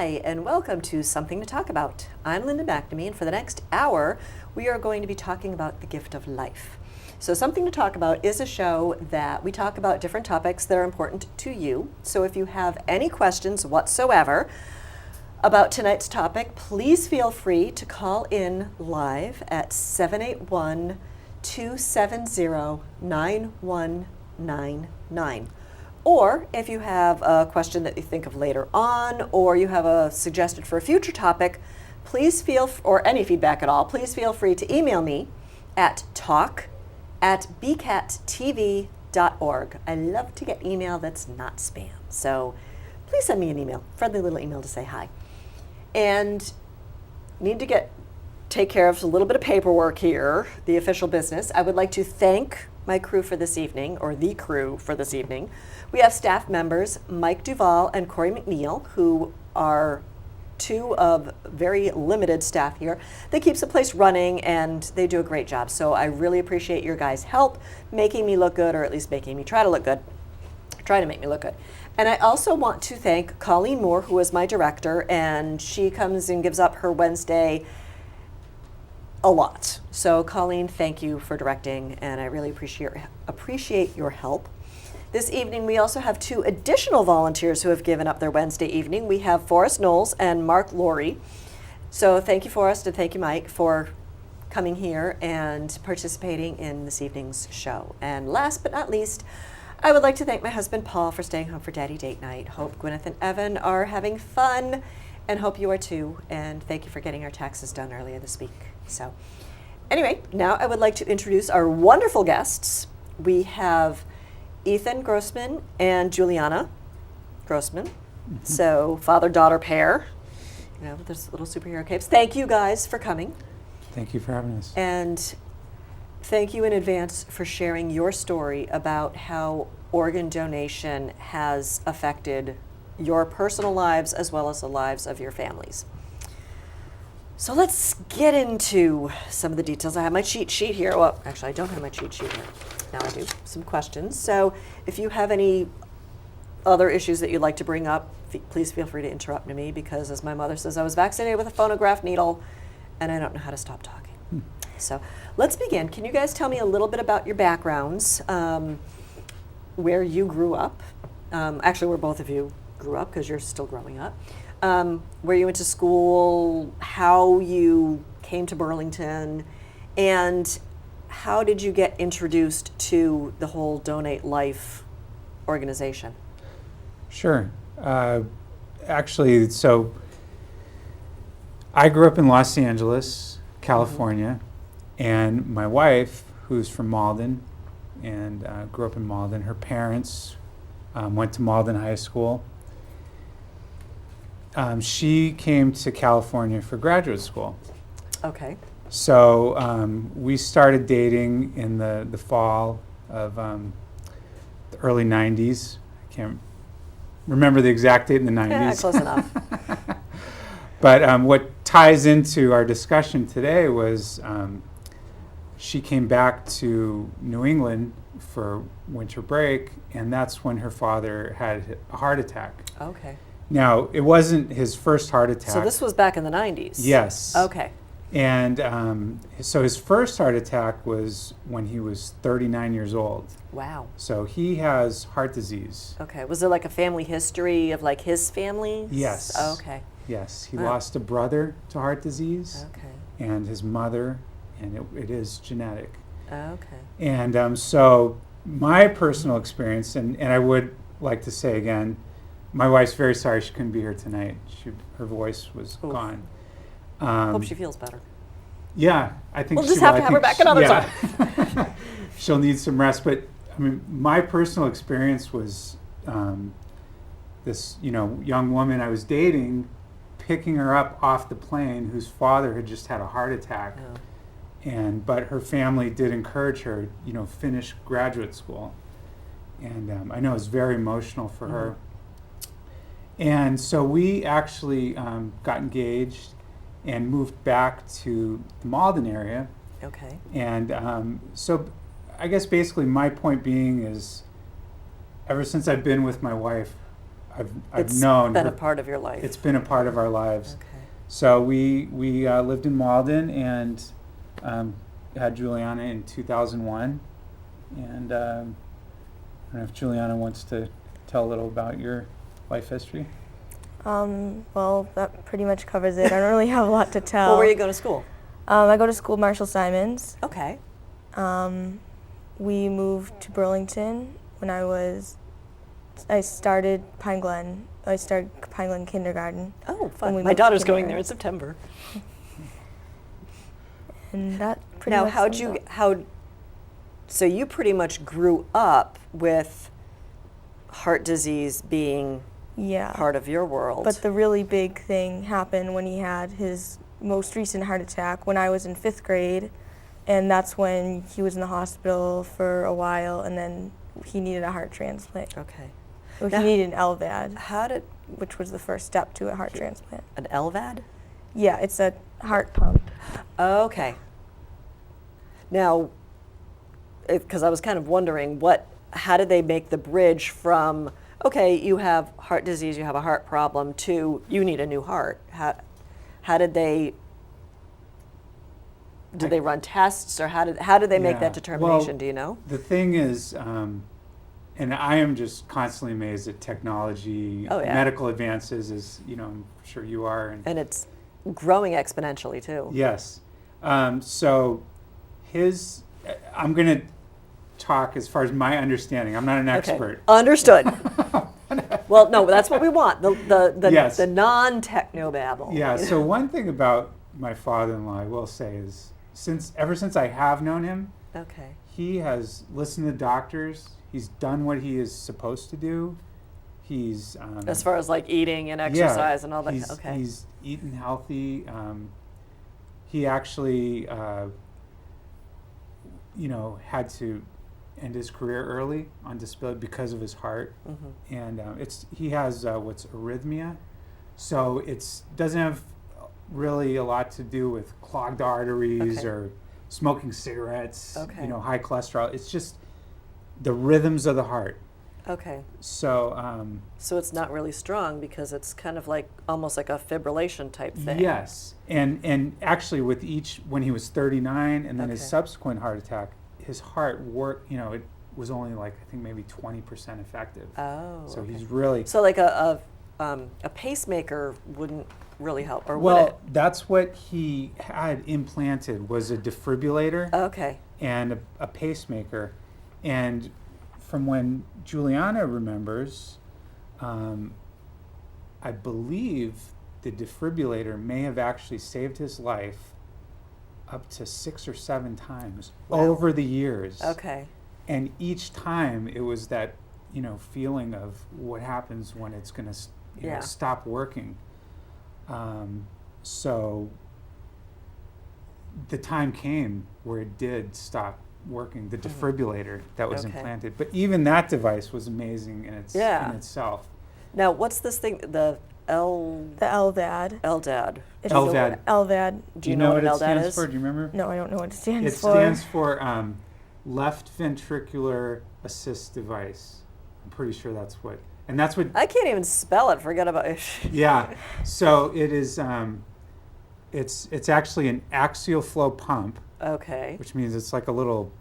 Hi, and welcome to Something to Talk About. I'm Linda McNamee, and for the next hour, we are going to be talking about the gift of life. So, Something to Talk About is a show that we talk about different topics that are important to you. So, if you have any questions whatsoever about tonight's topic, please feel free to call in live at 781 270 9199. Or if you have a question that you think of later on, or you have a suggestion for a future topic, please or any feedback at all, please feel free to email me at talk@bcattv.org. I love to get email that's not spam. So please send me an email, friendly little email to say hi. And need to take care of a little bit of paperwork here, the official business. I would like to thank my crew for this evening, or the crew for this evening. We have staff members Mike Duvall and Corey McNeil, who are two of very limited staff here that keeps the place running, and they do a great job. So I really appreciate your guys' help making me look good, or at least making me try to look good. Try to make me look good. And I also want to thank Colleen Moore, who is my director, and she comes and gives up her Wednesday a lot. So Colleen, thank you for directing, and I really appreciate your help. This evening we also have two additional volunteers who have given up their Wednesday evening. We have Forrest Knowles and Mark Laurie. So thank you, Forrest, and thank you, Mike, for coming here and participating in this evening's show. And last but not least, I would like to thank my husband Paul for staying home for Daddy Date Night. Hope Gwyneth and Evan are having fun, and hope you are too. And thank you for getting our taxes done earlier this week. So anyway, now I would like to introduce our wonderful guests. We have Ethan Grossman and Juliana Grossman. Mm-hmm. So father-daughter pair, with those little superhero capes. Thank you guys for coming. Thank you for having us. And thank you in advance for sharing your story about how organ donation has affected your personal lives as well as the lives of your families. So let's get into some of the details. I have my cheat sheet here. Well, actually, I don't have my cheat sheet here. Now I do. Some questions. So if you have any other issues that you'd like to bring up, please feel free to interrupt me, because as my mother says, I was vaccinated with a phonograph needle and I don't know how to stop talking. So let's begin. Can you guys tell me a little bit about your backgrounds, where you grew up? Actually, where both of you grew up, because you're still growing up. Where you went to school, how you came to Burlington, and how did you get introduced to the whole Donate Life organization? Sure. Actually, so I grew up in Los Angeles, California, and my wife, who's from Malden, and grew up in Malden, her parents went to Malden High School. She came to California for graduate school. Okay. So we started dating in the fall of the early 90s. I can't remember the exact date in the 90s. Yeah, close enough. But what ties into our discussion today was she came back to New England for winter break, and that's when her father had a heart attack. Okay. Now, it wasn't his first heart attack. So this was back in the 90s? Yes. Okay. And so his first heart attack was when he was 39 years old. Wow. So he has heart disease. Okay. Was there like a family history of like his family? Yes. Oh, okay. Yes. He Wow. lost a brother to heart disease. Okay. And his mother, and it is genetic. Okay. And so my personal experience, and I would like to say again, my wife's very sorry she couldn't be here tonight. Her voice was gone. Hope she feels better. Yeah, I think we'll just have to have her back another time. She'll need some rest. But I mean, my personal experience was this, young woman I was dating, picking her up off the plane, whose father had just had a heart attack, but her family did encourage her, finish graduate school, and I know it was very emotional for her. And so we actually got engaged and moved back to the Malden area. Okay. And so I guess basically my point being is, ever since I've been with my wife, I've It's known. been a part of your life. It's been a part of our lives. Okay. So we lived in Malden and had Juliana in 2001. And I don't know if Juliana wants to tell a little about your life history. Well, that pretty much covers it. I don't really have a lot to tell. Well, where you go to school? I go to school Marshall Simons. Okay. We moved to Burlington when I started Pine Glen. I started Pine Glen kindergarten. Oh, When fun. we My moved to daughter's going there in kindergarten. September. And that pretty Now, much how'd sums you, up. so you pretty much grew up with heart disease being Yeah. part of your world. But the really big thing happened when he had his most recent heart attack when I was in 5th grade. And that's when he was in the hospital for a while, and then he needed a heart transplant. Okay. So he Now- needed an LVAD, How did, which was the first step to a heart transplant. an LVAD? Yeah, it's a heart pump. Okay. Now, because I was kind of wondering, how did they make the bridge from, okay, you have heart disease, you have a heart problem, to you need a new heart? How did they run tests, or how did they make Yeah. that determination? Well, Do you know? The thing is, and I am just constantly amazed at technology, Oh, yeah. medical advances, as I'm sure you are. And it's growing exponentially too. Yes. So I'm going to talk as far as my understanding. I'm not an Okay. expert. Understood. Well, no, that's what we want. The Yes. non-techno babble. Yeah. So one thing about my father-in-law, I will say, is ever since I have known him, Okay. he has listened to doctors. He's done what he is supposed to do. He's As far as like eating and exercise and all that. Okay. He's eaten healthy. He actually, had to end his career early on disability because of his heart, Mhm. and he has what's arrhythmia, so it doesn't have really a lot to do with clogged arteries Okay. or smoking cigarettes. Okay. High cholesterol. It's just the rhythms of the heart. Okay. So. So it's not really strong because it's kind of like almost like a fibrillation type thing. Yes, and actually with when he was 39 and then his Okay. subsequent heart attack, his heart worked, it was only like I think maybe 20% effective. Oh. So okay. he's really, So like a pacemaker wouldn't really help, or would well, that's what he had implanted was a defibrillator it? Okay. and a pacemaker. And from when Juliana remembers, I believe the defibrillator may have actually saved his life up to 6 or 7 times Wow. over the years. Okay. And each time it was that, feeling of what happens when it's going to Yeah. stop working. So the time came where it did stop working, the defibrillator that was Okay. implanted. But even that device was amazing in Yeah. itself. Now, what's this thing? The The LVAD. LDAD. It's LVAD. LVAD. Do you know what it an LDAD stands is? for? Do you remember? No, I don't know what it stands It for. stands for left ventricular assist device. I'm pretty sure that's what, and that's what. I can't even spell it. Forget about it. Yeah. So it is. It's actually an axial flow pump, Okay. which means it's like a little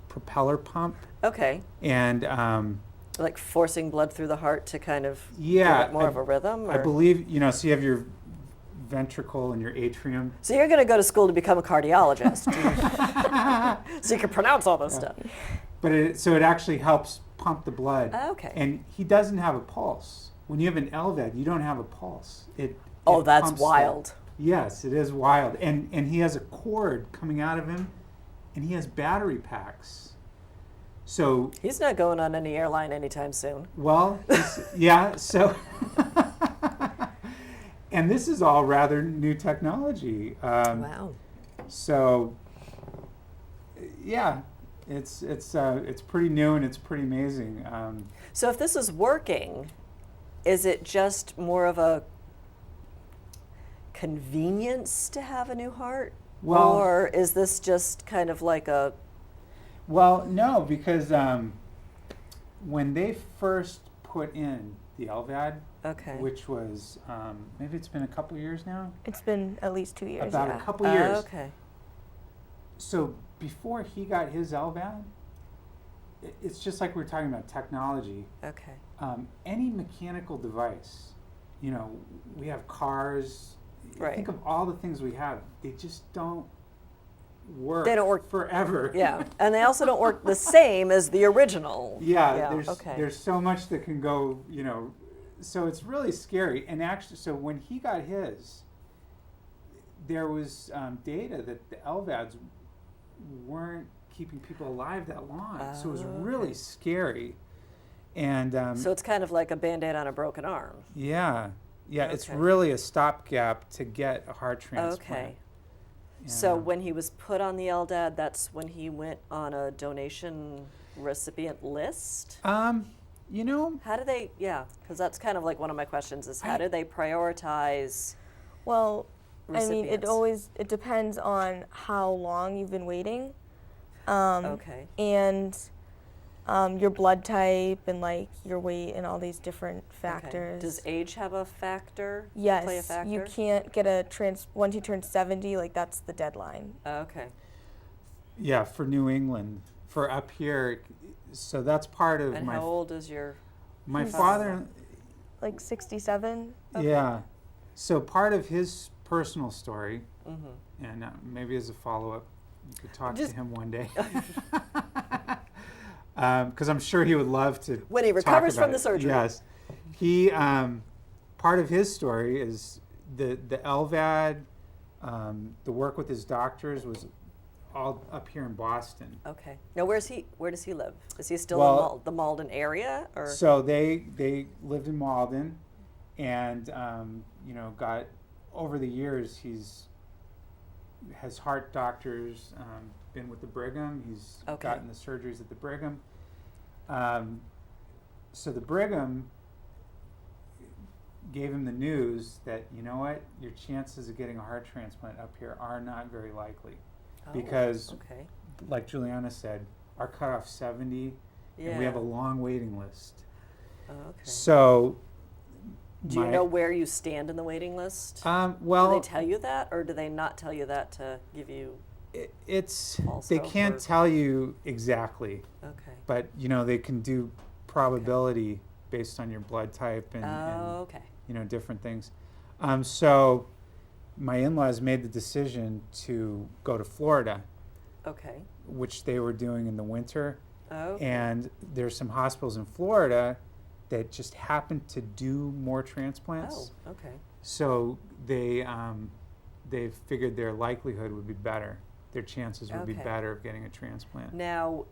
propeller pump, Okay. and Like forcing blood through the heart to kind of yeah, give it more of a rhythm? I or- believe so you have your ventricle and your atrium. So you're going to go to school to become a cardiologist. So you can pronounce all this stuff. But it actually helps pump the blood. Okay. And he doesn't have a pulse. When you have an LVAD, you don't have a pulse. Oh, it that's pumps wild. Yes, it is wild. And he has a cord coming out of him, and he has battery packs. So, He's not going on any airline anytime soon. well, yeah, so. And this is all rather new technology. Wow. So, yeah, it's pretty new and it's pretty amazing. So if this is working, is it just more of a convenience to have a new heart? Well- or is this just kind of like a, Well, no, because when they first put in the LVAD, Okay. which was maybe it's been a couple years now. It's been at least 2 years. About yeah. a couple years. Okay. So before he got his LVAD, it's just like we were talking about technology. Okay. Any mechanical device, you know, we have cars. Right. Think of all the things we have. They just don't work. They don't work- forever. Yeah, and they also don't work the same as the original. Yeah, okay. there's so much that can go, you know, so it's really scary. And actually, so when he got his, there was data that the LVADs weren't keeping people alive that long. So it was really okay. scary. And So it's kind of like a Band-Aid on a broken arm. yeah, it's Okay. really a stopgap to get a heart transplant. Okay. Yeah. So when he was put on the LDAD, that's when he went on a donation recipient list? You know, How do they, yeah, because that's kind of like one of my questions is how I- do they prioritize Well, I mean, recipients? it depends on how long you've been waiting. Okay. And your blood type and like your weight and all these different Okay. factors. Does age have a factor? Yes, Play a factor? you can't get a once you turn 70, like that's the deadline. Okay. yeah, for New England, for up here, so that's part of And my how old is your, my He's- father. Like 67. Okay. Yeah, so part of his personal story, mhm. and maybe as a follow-up, you could talk Just- to him one day, because I'm sure he would love to. When he talk recovers from about the it. surgery. Yes, he. Part of his story is the LVAD, the work with his doctors was all up here in Boston. Okay. Now where does he live? Is he still Well- in the Malden area or? So they lived in Malden, and you know, got over the years has heart doctors, been with the Brigham. He's Okay. gotten the surgeries at the Brigham. So the Brigham gave him the news that, you know what, your chances of getting a heart transplant up here are not very likely. Oh, because okay. Like Juliana said, our cutoff's 70, Yeah. and we have a long waiting list. Oh, okay. So, Do you know where you stand in the waiting list? do well, they tell you that, or do they not tell you that to give you? it's false they hope can't or- tell you exactly, Okay. but you know they can do probability based on your blood type and Oh, okay. you know different things. So, my in-laws made the decision to go to Florida, Okay. which they were doing in the winter. Okay. And there's some hospitals in Florida that just happen to do more transplants. Oh, okay. So they figured their likelihood would be better. Their chances would be Okay. better of getting a transplant. Now,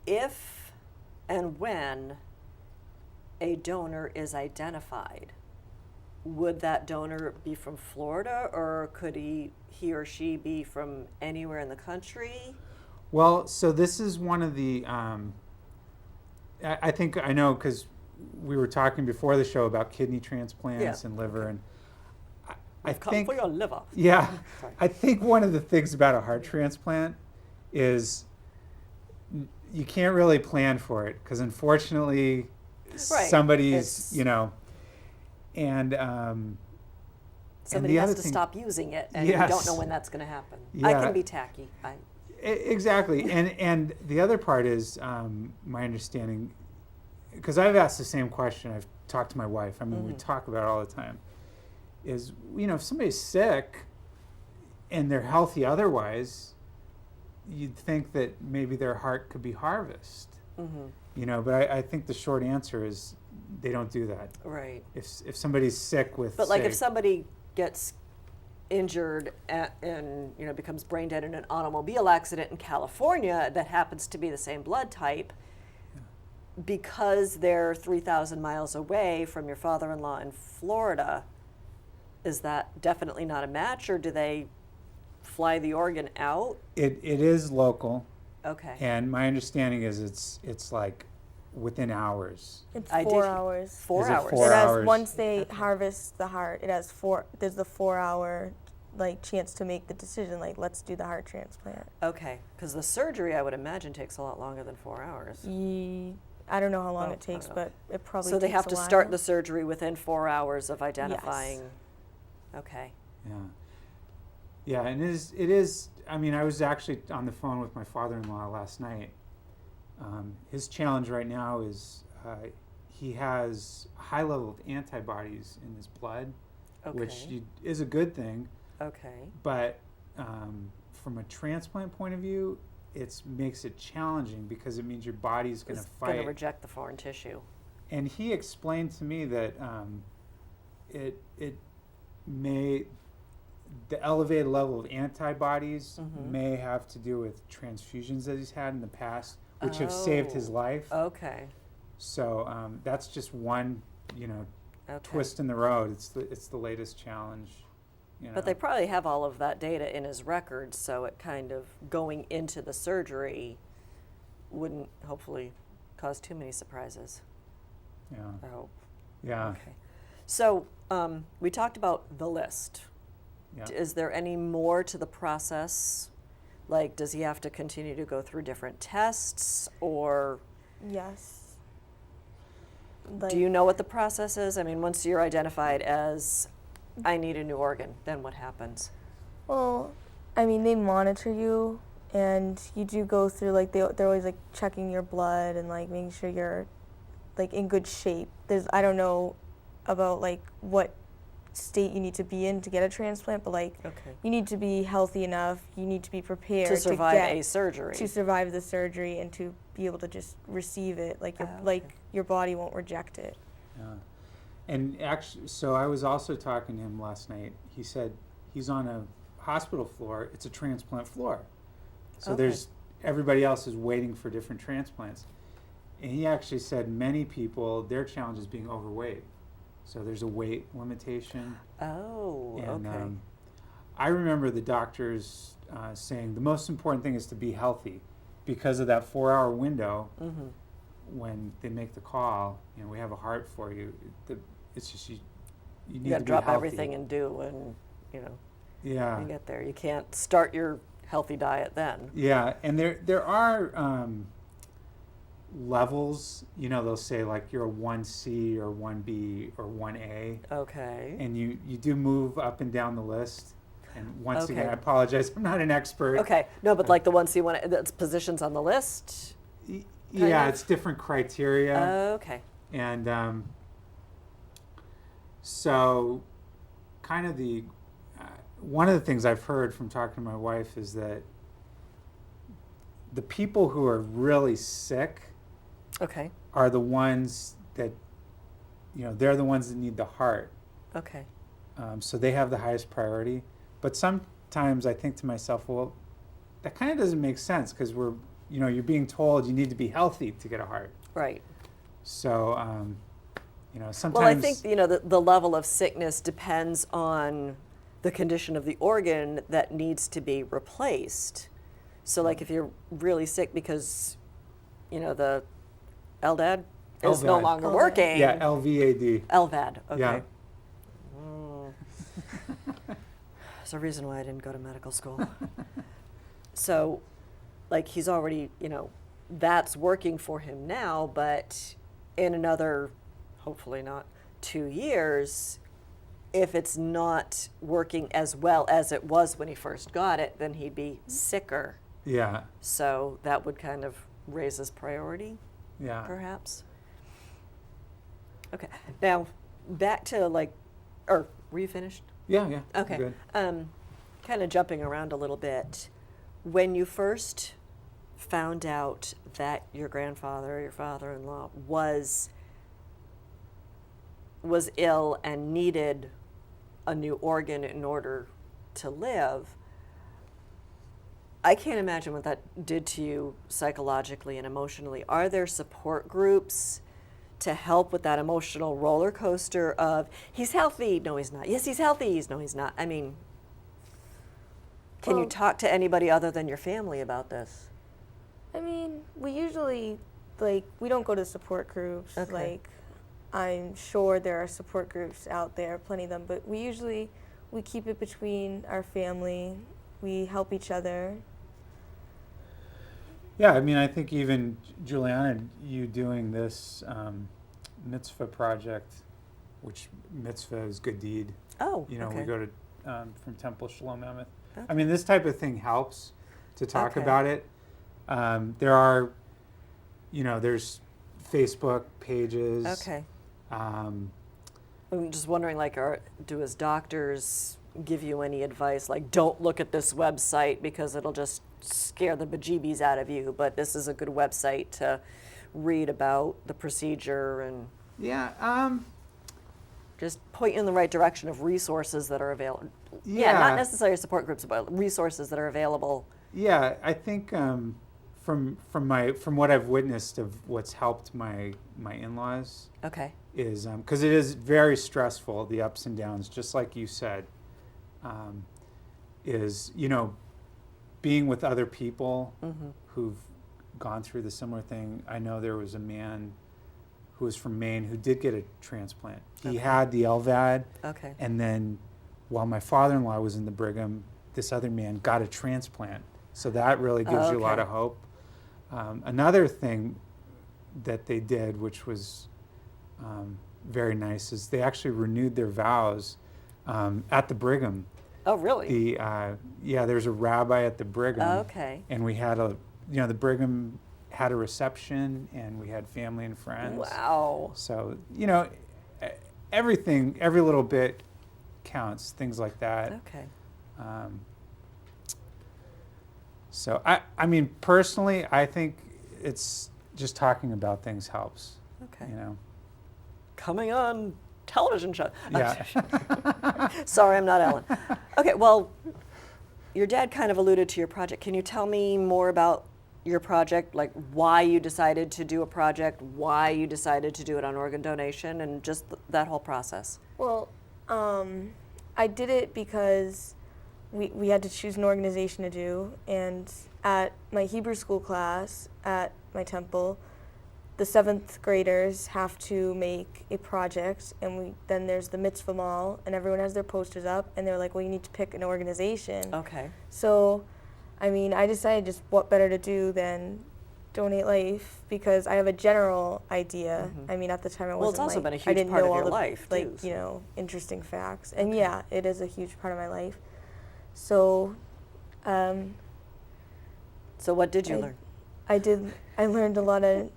if and when a donor is identified, would that donor be from Florida, or could he or she be from anywhere in the country? Well, so this is one of the. I think I know because we were talking before the show about kidney transplants Yeah, and liver, okay. and I Come think for your liver. yeah, Sorry. I think one of the things about a heart transplant is you can't really plan for it because unfortunately somebody's It's- you know, and Somebody the has other to thing- stop using it, and you don't Yes. know when that's going to happen. I Yeah. can be tacky. Exactly, and the other part is my understanding, because I've asked the same question. I've talked to my wife. I mean, we talk about it all the time. Is you know, if somebody's sick and they're healthy otherwise, you'd think that maybe their heart could be harvested. Mm-hmm. You know, but I think the short answer is they don't do that. Right. If somebody's sick with, But like say, if somebody gets injured and becomes brain dead in an automobile accident in California that happens to be the same blood type, because they're 3,000 miles away from your father-in-law in Florida, is that definitely not a match, or do they fly the organ out? it is local, Okay. and my understanding is it's like within hours. It's I 4 did- hours. 4 Is it hours. 4 It has hours? once they harvest the heart, it has there's the 4 hour like chance to make the decision, like let's do the heart transplant. Okay, because the surgery I would imagine takes a lot longer than 4 hours. I don't know how long Oh, it takes, I don't know. but it probably So they takes have a to start while. the surgery within 4 hours of identifying. Okay. Yeah. Yeah, and it is, I mean, I was actually on the phone with my father-in-law last night. His challenge right now is he has a high level of antibodies in his blood, which Okay. is a good thing, Okay. but from a transplant point of view, it makes it challenging because it means your body's going to It's going to fight. reject the foreign tissue. And he explained to me that it may, the elevated level of antibodies Mhm. may have to do with transfusions that he's had in the past, which have saved his Oh. life. Okay. So that's just one, Okay. twist in the road. It's the latest challenge. But they probably have all of that data in his records, so it kind of going into the surgery wouldn't hopefully cause too many surprises. Yeah. I hope. Yeah. Okay. So we talked about the list. Yeah. Is there any more to the process? Like, does he have to continue to go through different tests, or Yes. do you know what the process is? I mean, once you're identified as, I need a new organ, then what happens? Well, I mean, they monitor you, and you do go through, like, they're always, like, checking your blood and, like, making sure you're, like, in good shape. I don't know about, like, what state you need to be in to get a transplant, but, like, Okay. you need to be healthy enough, you need to be prepared To survive get, a surgery. to survive the surgery and to be able to just receive it. Like, Ah, okay. like your body won't reject it. Yeah. And actually, so I was also talking to him last night. He said he's on a hospital floor. It's a transplant floor. So Okay. there's everybody else is waiting for different transplants. And he actually said many people, their challenge is being overweight. So there's a weight limitation. Oh, And okay. I remember the doctors saying the most important thing is to be healthy because of that 4-hour window. Mm-hmm. When they make the call, we have a heart for you. It's just you need You got to to be drop healthy. everything and do, and Yeah, you get there. You can't start your healthy diet then. yeah, and there are levels. They'll say like you're a 1C or 1B or 1A, Okay. and you do move up and down the list. And once again, Okay. I apologize. I'm not an expert. Okay. No, but like the one C one, that's positions on the list. Yeah, of? it's different criteria. Okay. And so, kind of one of the things I've heard from talking to my wife is that the people who are really sick Okay. are the ones that, they're the ones that need the heart. Okay. So they have the highest priority. But sometimes I think to myself, well, that kind of doesn't make sense because you're being told you need to be healthy to get a heart. Right. So, sometimes. Well, I think the level of sickness depends on the condition of the organ that needs to be replaced. So, like, if you're really sick because, the LDAD is no LVAD. longer LVAD. working. Yeah, LVAD. LVAD. Okay. Yeah. There's a reason why I didn't go to medical school. So, like, he's already, that's working for him now, but in another, hopefully not 2 years, if it's not working as well as it was when he first got it, then he'd be sicker. Yeah, So that would kind of raise his priority, yeah. perhaps. Okay. Now, back to or were you finished? Yeah, yeah. Okay. Good. Kind of jumping around a little bit. When you first found out that your grandfather, your father-in-law, was ill and needed a new organ in order to live, I can't imagine what that did to you psychologically and emotionally. Are there support groups to help with that emotional roller coaster of he's healthy, no he's not, yes he's healthy, no he's not? I mean, can you Well- talk to anybody other than your family about this? I mean, we usually, we don't go to support groups. Okay. I'm sure there are support groups out there, plenty of them, but we keep it between our family. We help each other. Yeah, I mean, I think even Juliana, you doing this mitzvah project, which mitzvah is good deed. Oh, You know, okay. we go to from Temple Shalom Mammoth. Okay. I mean, this type of thing helps to talk Okay. about it. There are, there's Facebook pages. Okay. Um, I'm just wondering, like, do his doctors give you any advice? Like, don't look at this website because it'll just scare the bejeebies out of you, but this is a good website to read about the procedure and yeah. just point you in the right direction of resources that are available. Yeah. Not necessarily support groups, but resources that are available. Yeah, I think from what I've witnessed of what's helped my in-laws Okay. is because it is very stressful, the ups and downs, just like you said. Is being with other people Mm-hmm. who've gone through the similar thing. I know there was a man who was from Maine who did get a transplant. He Okay. had the LVAD, Okay. and then while my father-in-law was in the Brigham, this other man got a transplant. So that really gives you a lot Okay. of hope. Another thing that they did, which was very nice, is they actually renewed their vows at the Brigham. Oh, really? There's a rabbi at the Brigham, Okay. and we had the Brigham had a reception, and we had family and friends. Wow. So everything, every little bit counts. Things like that. Okay. So I mean, personally, I think it's just talking about things helps. Okay. Coming on television show. Yeah. Sorry, I'm not Ellen. Okay, well, your dad kind of alluded to your project. Can you tell me more about your project, like why you decided to do a project, why you decided to do it on organ donation, and just that whole process? Well, I did it because we had to choose an organization to do, and at my Hebrew school class at my temple, the 7th graders have to make a project, and then there's the mitzvah mall, and everyone has their posters up, and they're like, well, you need to pick an organization. Okay. So, I mean, I decided just what better to do than donate life, because I have a general idea. Mhm. I mean, at the time I Well, it's wasn't also been a I huge didn't part know of all your the, life, too, like, so. interesting facts. And Okay. yeah, it is a huge part of my life. So, So what did you I- learn? I learned a lot of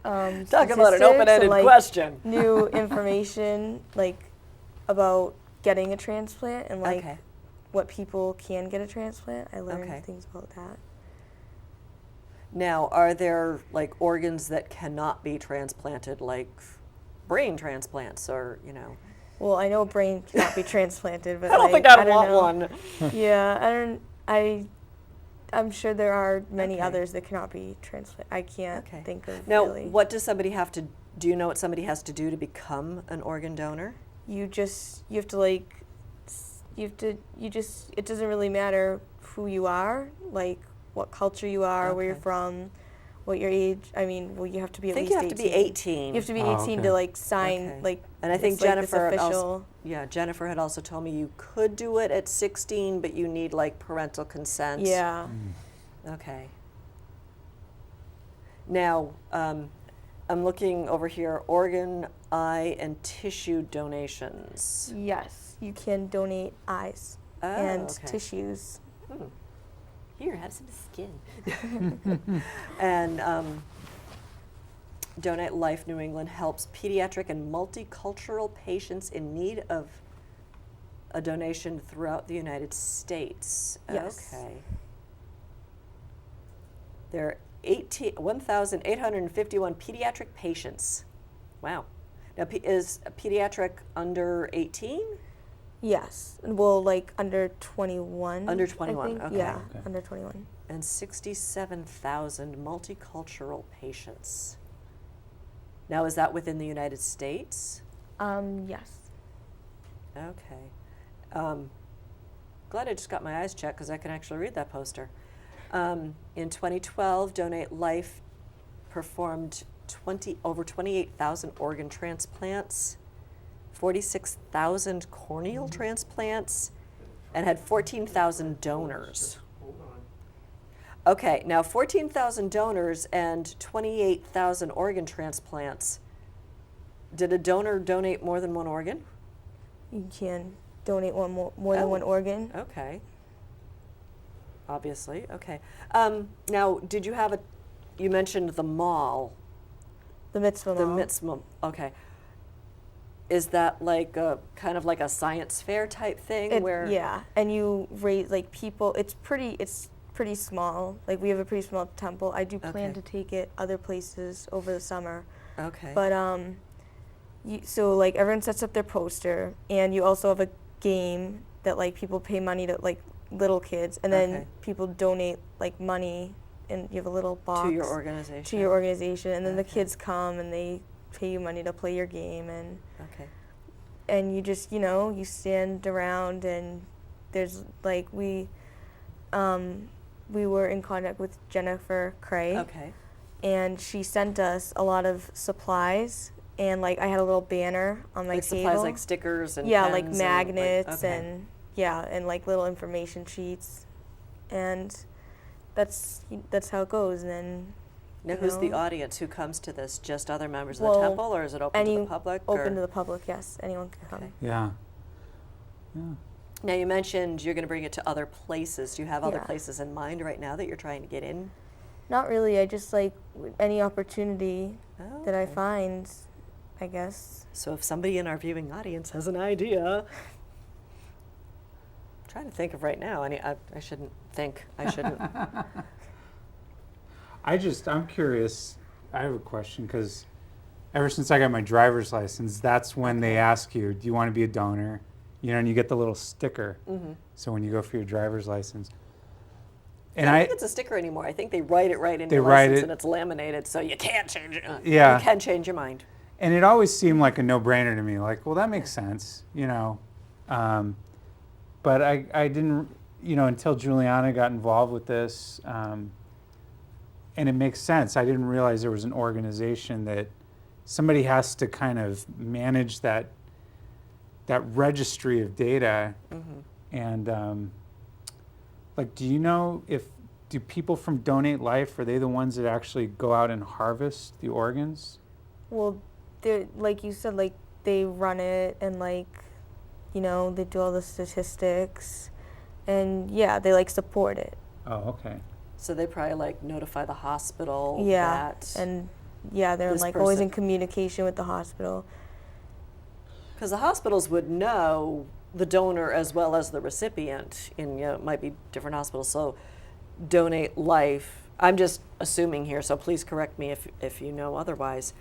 Talk about an statistics open-ended and, like, question. new information, like, about getting a transplant and, like, Okay. what people can get a transplant. I learned Okay. things about that. Now, are there like organs that cannot be transplanted, like brain transplants, or Well, I know a brain cannot be transplanted, but I don't like, think I'd don't want know. one. Yeah, I'm sure there are many Okay. others that cannot be transplanted. I can't Okay. think of Now, really. what does somebody have to do? You know what somebody has to do to become an organ donor? You have to like, it doesn't really matter who you are, like what culture you are, where you're Okay. from, what your age. I mean, well, you have to be I at think least you have to be 18. You have to be Oh, 18 okay. to like sign Okay. like. And I think it's, like, this Jennifer had official. also, Jennifer had also told me you could do it at 16, but you need like parental consent. Yeah. Okay. Now, I'm looking over here, organ, eye, and tissue donations. Yes, you can donate eyes Oh, and okay. tissues. Here, have some skin. And Donate Life New England helps pediatric and multicultural patients in need of a donation throughout the United States. Yes. Okay. There are 1,851 pediatric patients. Wow. Now, is a pediatric under 18? Yes. Well, like under 21. Under I 21, think. okay. Yeah, Okay. under 21. And 67,000 multicultural patients. Now, is that within the United States? Yes. Okay. Glad I just got my eyes checked because I can actually read that poster. In 2012, Donate Life performed over 28,000 organ transplants, 46,000 corneal transplants, and had 14,000 donors. Okay, now 14,000 donors and 28,000 organ transplants. Did a donor donate more than one organ? You can donate more than one Oh. organ. Okay. Obviously, okay. Now, did you have you mentioned the mall, The mitzvah the mall. mitzvah, okay. Is that like a, kind of like a science fair type thing where? Yeah, and you raise like people. It's pretty small. Like we have a pretty small temple. I do plan Okay. to take it other places over the summer. Okay. But so like everyone sets up their poster, and you also have a game that like people pay money to, like little kids, and then Okay. people donate like money, and you have a little box To your organization? to your organization, and then the Okay. kids come and they pay you money to play your game, Okay. and you just you stand around, and there's like we were in contact with Jennifer Cray, Okay. and she sent us a lot of supplies, and like I had a little banner on my Like table. supplies like stickers and yeah, like pens and, magnets okay. and and like little information sheets, and that's how it goes. And then Now, you who's the know, audience? Who comes to this? Just other members of the Well, temple, or is it open to any the public? open or? to the public. Yes, anyone can come. Okay. Yeah. Yeah. Now, you mentioned you're going to bring it to other places. Do you have other Yeah. places in mind right now that you're trying to get in? Not really. I just like any opportunity Oh, that I okay. find, I guess. So if somebody in our viewing audience has an idea, I'm trying to think of right now. I shouldn't think. I shouldn't. I'm curious. I have a question because ever since I got my driver's license, that's when they ask you, do you want to be a donor? And you get the little sticker. Mm-hmm. So when you go for your driver's license. I And don't think it's a sticker anymore. I think they write it right in They your write license it- and it's laminated, so you can't change it. Yeah. You can change your mind. And it always seemed like a no-brainer to me. Like, well, that makes sense, But I didn't, until Juliana got involved with this, and it makes sense. I didn't realize there was an organization that somebody has to kind of manage that registry of data. Mm-hmm. And like, do you know do people from Donate Life, are they the ones that actually go out and harvest the organs? Well, they like you said, like they run it, and like they do all the statistics, and they like support it. Oh, okay. So they probably like notify the hospital Yeah, that, and they're this like always in person- communication with the hospital. because the hospitals would know the donor as well as the recipient. In it might be different hospitals. So Donate Life. I'm just assuming here, so please correct me if you know otherwise.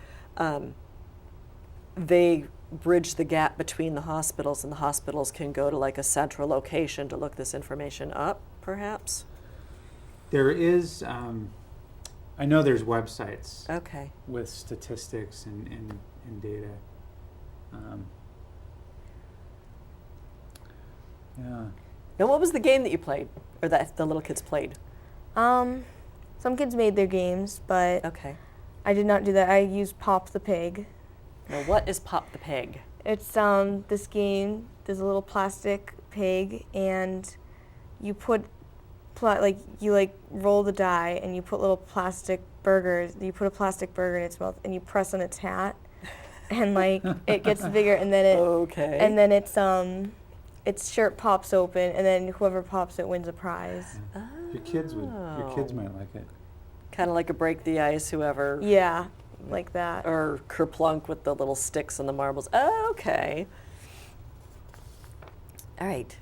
They bridge the gap between the hospitals, and the hospitals can go to like a central location to look this information up, perhaps. There is, I know there's websites Okay. with statistics and data. Yeah. Now, what was the game that you played, or that the little kids played? Some kids made their games, but Okay. I did not do that. I used Pop the Pig. Now, what is Pop the Pig? It's this game. There's a little plastic pig, and you put you roll the die, and you put little plastic burgers. You put a plastic burger in its mouth, and you press on its hat, and like it gets bigger, and then Okay. its shirt pops open, and then whoever pops it wins a prize. Your kids might like it. Kind of like a break the ice, whoever, Yeah, like that. or kerplunk with the little sticks and the marbles. Oh, okay. All right.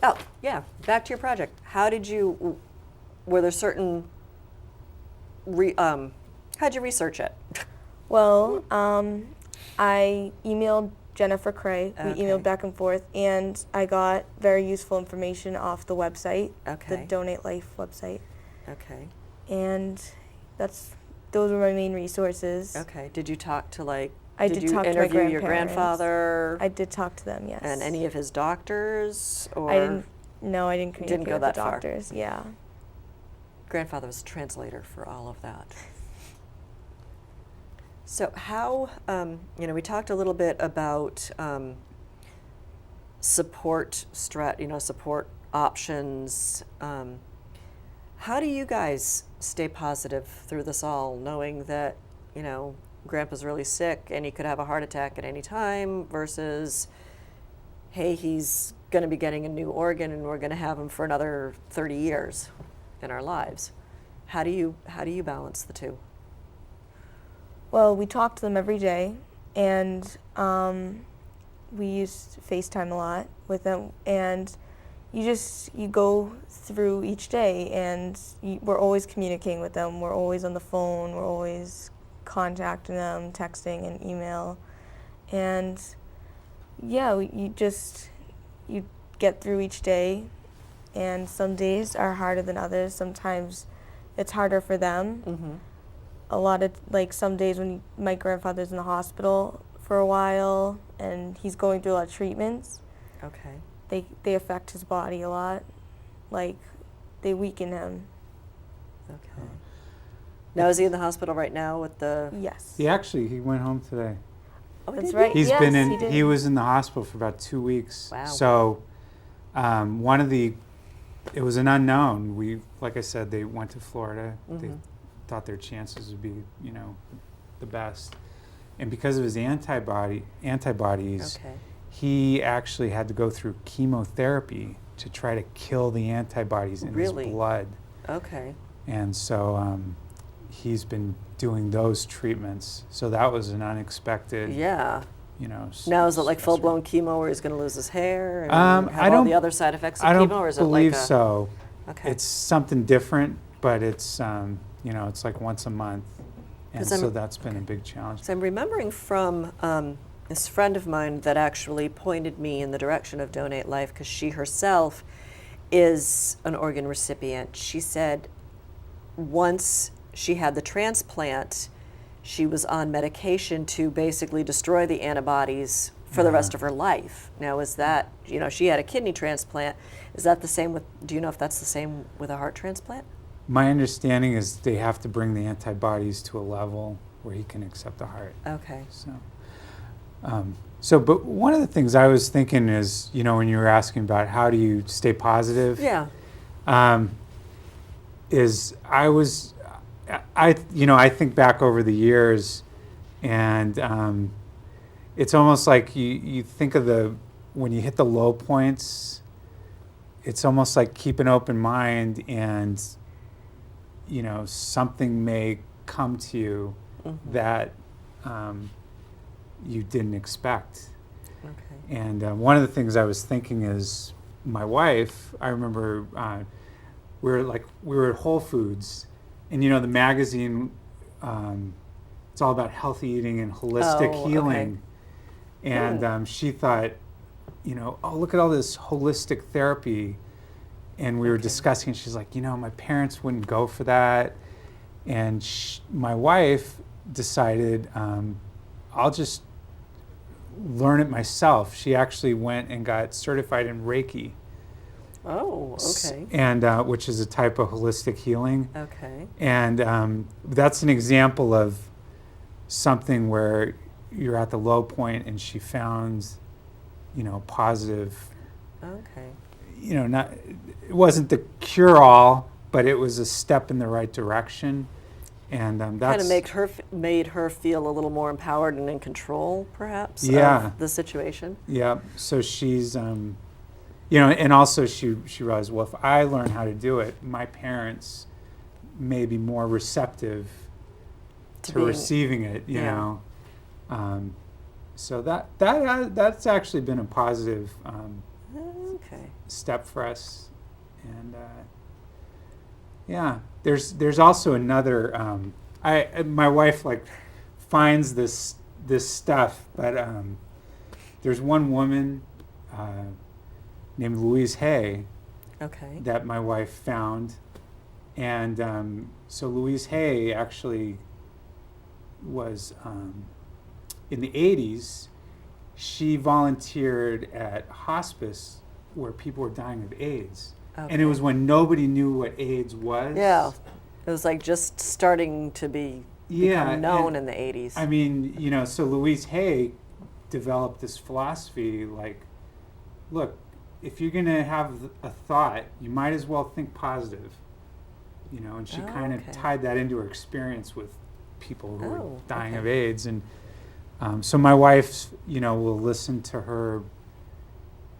Oh, yeah. Back to your project. How did you? Were there certain? How'd you research it? Well, I emailed Jennifer Cray. We Okay. emailed back and forth, and I got very useful information off the website, the Okay. Donate Life website, Okay. and those were my main resources. Okay. Did you talk to I did did you talk to my interview your grandparents. grandfather I did talk to them, yes. and any of his doctors, or I didn't. No, I didn't communicate Didn't go with that the far. doctors. Yeah. grandfather was a translator for all of that. So how, we talked a little bit about support options. How do you guys stay positive through this all, knowing that, you know, Grandpa's really sick and he could have a heart attack at any time versus, hey, he's going to be getting a new organ and we're going to have him for another 30 years in our lives? How do you balance the two? Well, we talk to them every day, and we use FaceTime a lot with them, and you go through each day, and we're always communicating with them. We're always on the phone. We're always contacting them, texting and email, and yeah, you get through each day, and some days are harder than others. Sometimes it's harder for them. Mm-hmm. A lot of, like, some days when my grandfather's in the hospital for a while and he's going through a lot of treatments, Okay. they affect his body a lot. Like, they weaken him. Okay. Now, is he in the hospital right now with the? Yes. He went home today. Oh, That's did right. he? He's Yes, been he in. did. He was in the hospital for about 2 weeks. Wow. So, it was an unknown. Like I said, they went to Florida. They Mhm. thought their chances would be, the best. And because of his antibodies, Okay. he actually had to go through chemotherapy to try to kill the antibodies in Really? his blood. Okay. And so he's been doing those treatments. So that was an unexpected, Yeah. s- Now, is it like stressor. full-blown chemo where he's going to lose his hair and I have all don't- the other side effects of I don't chemo, or is believe it like a? so. Okay. It's something different, but it's it's like once a month, and 'Cause so that's been a big challenge. So I'm remembering from this friend of mine that actually pointed me in the direction of Donate Life, because she herself is an organ recipient. She said once she had the transplant, she was on medication to basically destroy the antibodies for the rest of her life. Now, is that, she had a kidney transplant. Is that the same with, do you know if that's the same with a heart transplant? My understanding is they have to bring the antibodies to a level where he can accept the heart. Okay. But one of the things I was thinking is, when you were asking about how do you stay positive, Yeah. is I think back over the years, and it's almost like you think of when you hit the low points, it's almost like keep an open mind, and something may come to you Mhm. that you didn't expect. Okay. And one of the things I was thinking is my wife. I remember we were at Whole Foods, and the magazine. It's all about healthy eating and holistic Oh, healing, and she thought, oh, look at all this holistic therapy, and we were Okay. discussing. She's like, my parents wouldn't go for that, and my wife decided, I'll just learn it myself. She actually went and got certified in Reiki. Oh, okay. And which is a type of holistic healing. Okay. And that's an example of something where you're at the low point, and she found, positive. Okay. It wasn't the cure-all, but it was a step in the right direction. And that's Kind of made her feel a little more empowered and in control, perhaps, Yeah. of the situation. Yeah. So she's, and also she realized, well, if I learn how to do it, my parents may be more receptive to being- receiving it. You Yeah. know. So that's actually been a positive Okay. step for us, and yeah, there's also another. My wife finds this stuff, but there's one woman named Louise Hay Okay. that my wife found, and so Louise Hay actually was in the 80s. She volunteered at hospice where people were dying of AIDS. And it Okay. was when nobody knew what AIDS was. Yeah. It was like just starting to become known and in the 80s. I mean, so Louise Hay developed this philosophy, like, look, if you're gonna have a thought, you might as well think positive. You know, and she Oh, kind of okay. tied that into her experience with people who Oh, were dying okay. of AIDS, and so my wife, you know, will listen to her.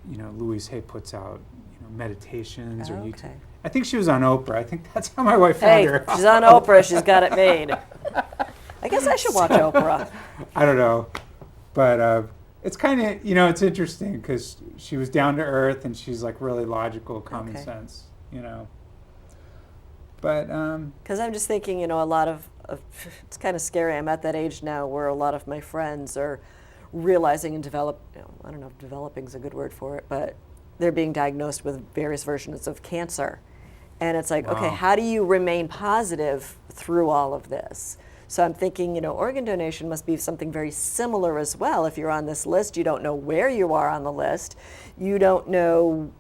You know, Louise Hay puts out, you know, meditations or Oh, YouTube. okay. I think she was on Oprah. I think that's how my wife found Hey, her. she's on Oprah. She's got it made. I guess I should watch Oprah. I don't know, but it's kind of, you know, it's interesting because she was down to earth and she's like really logical, common Okay. sense, you know. But Because I'm just thinking, you know, a lot of it's kind of scary. I'm at that age now where a lot of my friends are realizing and I don't know if developing is a good word for it, but they're being diagnosed with various versions of cancer. And it's like, okay, Wow. how do you remain positive through all of this? So I'm thinking, you know, organ donation must be something very similar as well. If you're on this list, you don't know where you are on the list. You don't know,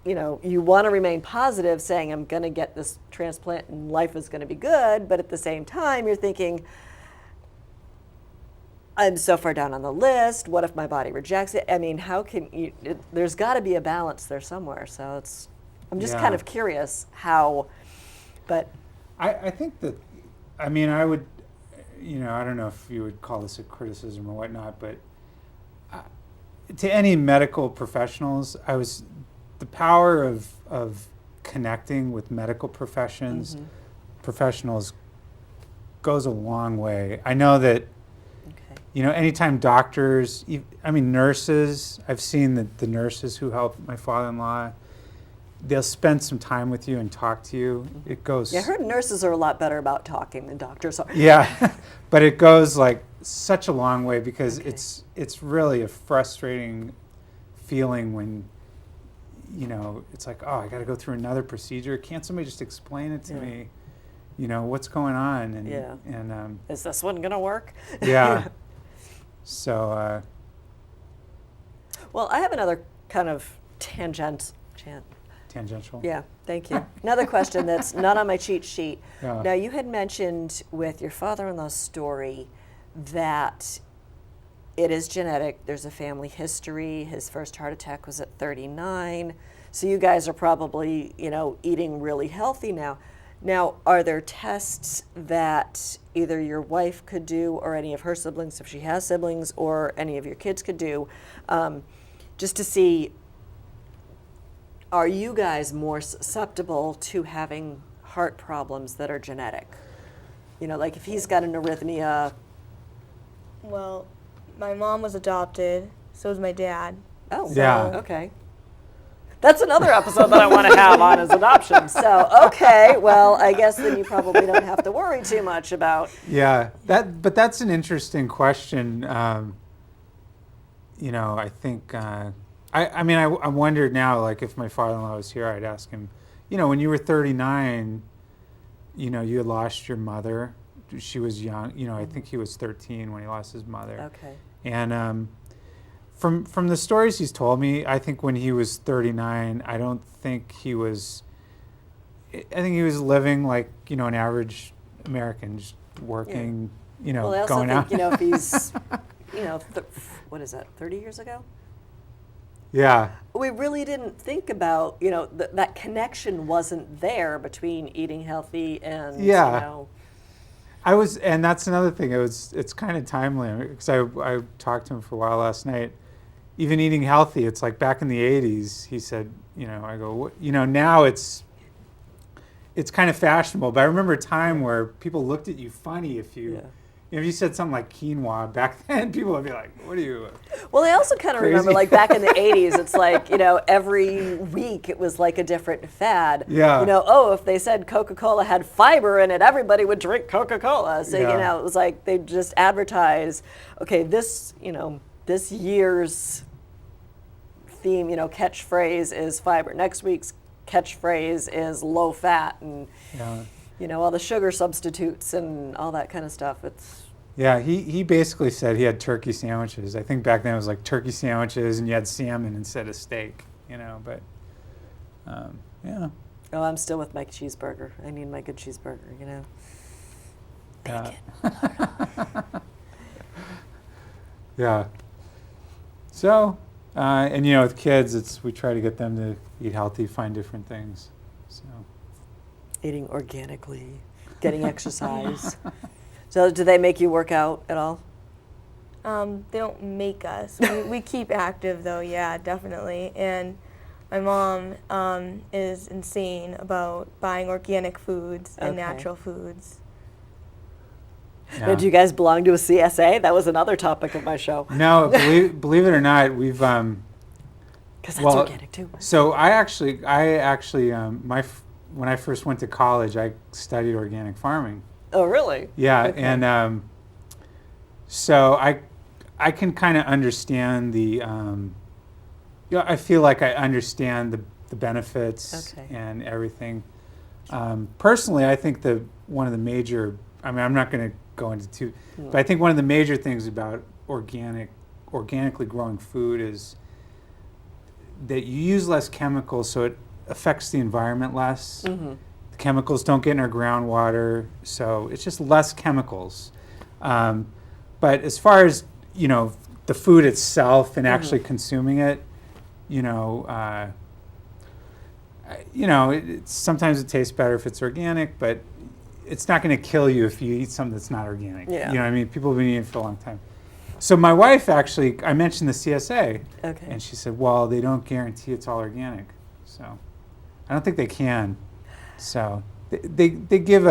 you know, you want to remain positive, saying, I'm going to get this transplant and life is going to be good. But at the same time, you're thinking, I'm so far down on the list. What if my body rejects it? I mean, how can you? There's got to be a balance there somewhere. So I'm just kind Yeah. of curious how, but I think that, I mean, I would, you know, I don't know if you would call this a criticism or whatnot, but to any medical professionals, the power of connecting with medical professionals goes a long way. I know that, okay. you know, anytime doctors, I mean, nurses, I've seen the nurses who help my father-in-law, they'll spend some time with you and talk to you. It goes. Yeah, I heard nurses are a lot better about talking than doctors are. Yeah, but it goes like such a long way because Okay. it's really a frustrating feeling when, you know, it's like, oh, I got to go through another procedure. Can't somebody just explain it to Yeah. me? You know, what's going on? And Yeah. and Is this one gonna work? yeah. So Well, I have another kind of tangential. tangential. Thank you. Another question that's not on my cheat sheet. Yeah. Now, you had mentioned with your father-in-law's story that it is genetic. There's a family history. His first heart attack was at 39. So you guys are probably, you know, eating really healthy now. Now, are there tests that either your wife could do or any of her siblings, if she has siblings, or any of your kids could do, just to see, are you guys more susceptible to having heart problems that are genetic? You know, like if he's got an arrhythmia. Well, my mom was adopted, so was my dad. Oh, Yeah. okay. That's another episode that I want to have on is adoption. So, okay, well, I guess then you probably don't have to worry too much about. Yeah, but that's an interesting question. You know, I think I mean I wondered now, like if my father-in-law was here, I'd ask him. You know, when you were 39, you know, you had lost your mother. She was young. You know, I think he was 13 when he lost his mother. Okay. And from the stories he's told me, I think when he was 39, I don't think he was. I think he was living like, you know, an average American, just working. You know, Well, I also going think, out. you know, if he's, you know, what is that, 30 years ago? Yeah. We really didn't think about, you know, that connection wasn't there between eating healthy and, Yeah. you know. And that's another thing. It's kind of timely because I talked to him for a while last night. Even eating healthy, it's like back in the 80s. He said, you know, I go, you know, now it's kind of fashionable. But I remember a time where people looked at you funny if you. Yeah. If you said something like quinoa back then, people would be like, "What are you?" Well, I also kind of Crazy. remember, like, back in the 80s, it's like, you know, every week it was like a different fad. Yeah. You know, oh, if they said Coca-Cola had fiber in it, everybody would drink Coca-Cola. So, Yeah. you know, it was like they just advertise, okay, this, you know, this year's theme, you know, catchphrase is fiber. Next week's catchphrase is low fat and, Yeah. you know, all the sugar substitutes and all that kind of stuff. It's, Yeah, he basically said he had turkey sandwiches. I think back then it was like turkey sandwiches and you had salmon instead of steak, you know, but yeah. oh, I'm still with my cheeseburger. I need my good cheeseburger, you know. Yeah. Bacon. Yeah. So, And you know, with kids, we try to get them to eat healthy, find different things. So. Eating organically, getting exercise. So do they make you work out at all? They don't make us. We keep active though, yeah, definitely. And my mom is insane about buying organic foods and Okay. natural foods. Yeah. Now, do you guys belong to a CSA? That was another topic of my show. No, believe it or not, we've. Because that's Well, organic too. So I actually, when I first went to college, I studied organic farming. Oh, really? Yeah, Okay. and so I can kind of understand the. I feel like I understand the benefits Okay. and everything. Personally, I think one of the major. I mean, I'm not going to go into two, but I think one of the major things about organically growing food is that you use less chemicals, so it affects the environment less. Mm-hmm. The chemicals don't get in our groundwater, so it's just less chemicals. But as far as the food itself and actually consuming it, sometimes it tastes better if it's organic, but it's not going to kill you if you eat something that's not organic. Yeah. You know what I mean? People have been eating it for a long time. So my wife actually, I mentioned the CSA, Okay. and she said, well, they don't guarantee it's all organic. So I don't think they can. So they give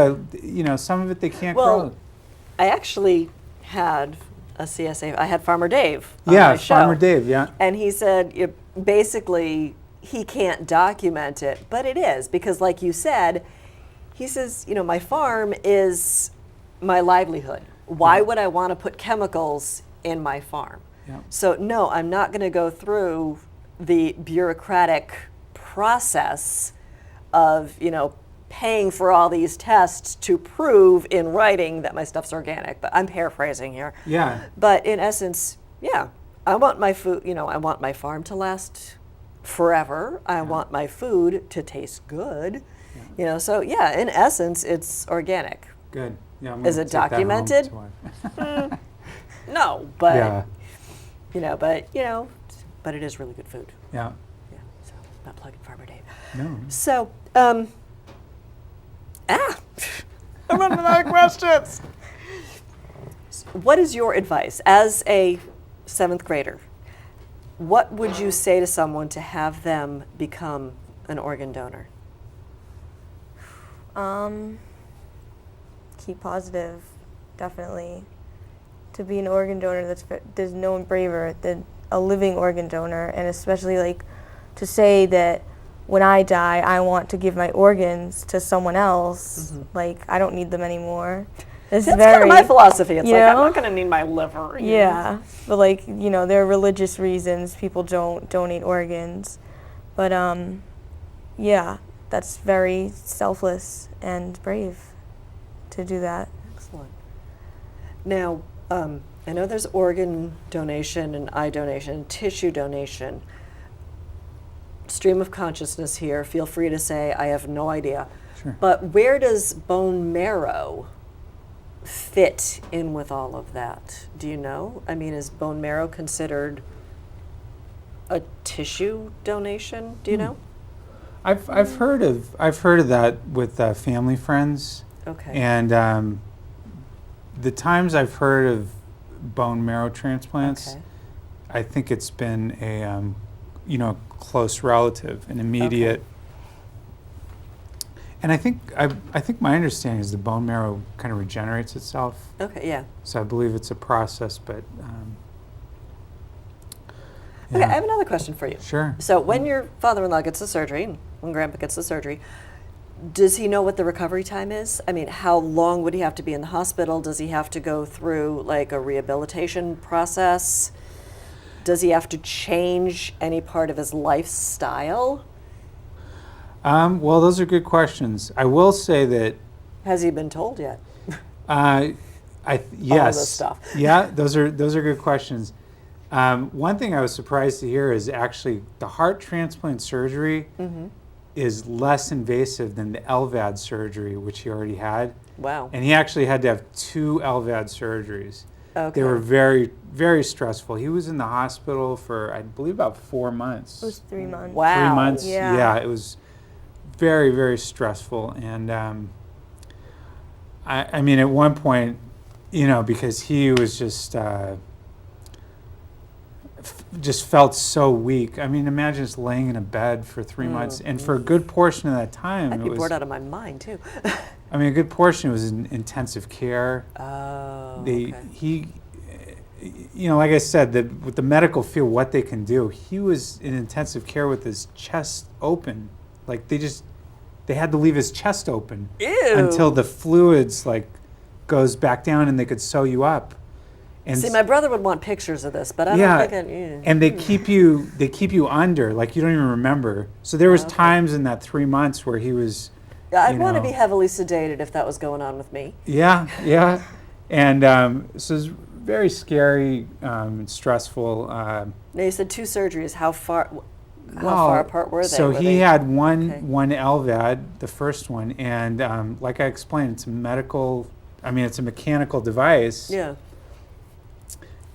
some of it they can't Well, grow. I actually had a CSA. I had Farmer Dave on Yeah, my show. Farmer Dave, yeah. And he said, basically, he can't document it, but it is, because like you said, he says, my farm is my livelihood. Why would I want to put chemicals in my farm? Yeah. So no, I'm not going to go through the bureaucratic process of, paying for all these tests to prove in writing that my stuff's organic. But I'm paraphrasing here. Yeah. But in essence, yeah, I want my food, I want my farm to last forever. I want my food to taste good. So yeah, in essence, it's organic. Good. Yeah, I'm Is gonna it take that home documented? to wife. No, but Yeah. but it is really good food. Yeah. Yeah. So not plugging Farmer Dave. No. So, I'm running out of questions. What is your advice as a 7th grader? What would you say to someone to have them become an organ donor? Keep positive, definitely. To be an organ donor, there's no one braver than a living organ donor, and especially to say that when I die, I want to give my organs to someone else. I don't need them anymore. That's kind of my philosophy. It's you I'm know? not going to need my liver. Yeah, but there are religious reasons people don't donate organs, but yeah, that's very selfless and brave to do that. Excellent. Now, I know there's organ donation and eye donation and tissue donation. Stream of consciousness here. Feel free to say, I have no idea. Sure. But where does bone marrow fit in with all of that? Do you know? I mean, is bone marrow considered a tissue donation? Do you know? I've heard of that with family friends, Okay. and the times I've heard of bone marrow transplants, Okay. I think it's been a close relative, an immediate. And I think my understanding is the bone marrow kind of regenerates itself. Okay, yeah. So I believe it's a process, but Okay, I have another question for you. Sure. So when your father-in-law gets the surgery, when Grandpa gets the surgery, does he know what the recovery time is? I mean, how long would he have to be in the hospital? Does he have to go through a rehabilitation process? Does he have to change any part of his lifestyle? Well, those are good questions. I will say that Has he been told yet? yes. this stuff. Yeah, those are good questions. One thing I was surprised to hear is actually the heart transplant surgery is less invasive than the LVAD surgery, which he already had. Wow. And he actually had to have 2 LVAD surgeries. Okay. They were very, very stressful. He was in the hospital for, I believe, about 4 months. It was 3 months. Wow. 3 months. Yeah. It was very, very stressful. And I mean, at one point, because he was just felt so weak. I mean, imagine just laying in a bed for 3 months, and for a good portion of that time, I'd it be was. bored out of my mind too. I mean, a good portion was in intensive care. Oh. They Okay. like I said, with the medical field, what they can do, he was in intensive care with his chest open. Like they had to leave his chest open Ew. until the fluids goes back down and they could sew you up. And See, my brother would want pictures of this, but I Yeah, don't think and they keep you under, like you don't even remember. So there was Okay. times in that 3 months where he was. I'd want to know. be heavily sedated if that was going on with me. Yeah, and so it's very scary and stressful. Now you said 2 surgeries. How far Well, far apart were they? So Were he they- had one Okay. LVAD, the first one, and like I explained, it's a mechanical device. Yeah.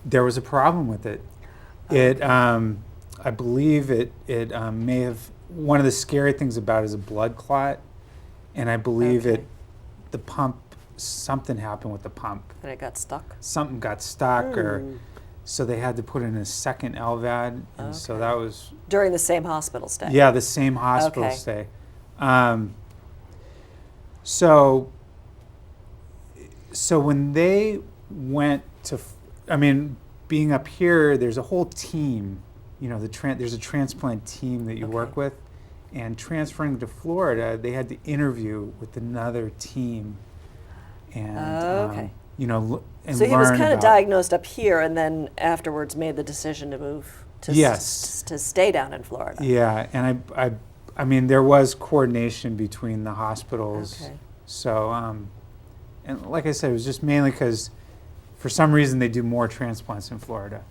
There was a problem with it. It, I believe it may have, one of the scary things about it is a blood clot, and I believe Okay. the pump, something happened with the pump. And it got stuck. Something got stuck, or Hmm. so they had to put in a second LVAD, and so Okay. that was. During the same hospital stay. Yeah, the same hospital Okay. stay. So when they went to, being up here, there's a whole team. There's a transplant team that you work Okay. with, and transferring to Florida, they had to interview with another team, and Okay. and So he was learn kind of about- diagnosed up here, and then afterwards made the decision to move to Yes. to stay down in Florida. Yeah, and I mean, there was coordination between the hospitals. Okay. So, and like I said, it was just mainly because for some reason they do more transplants in Florida.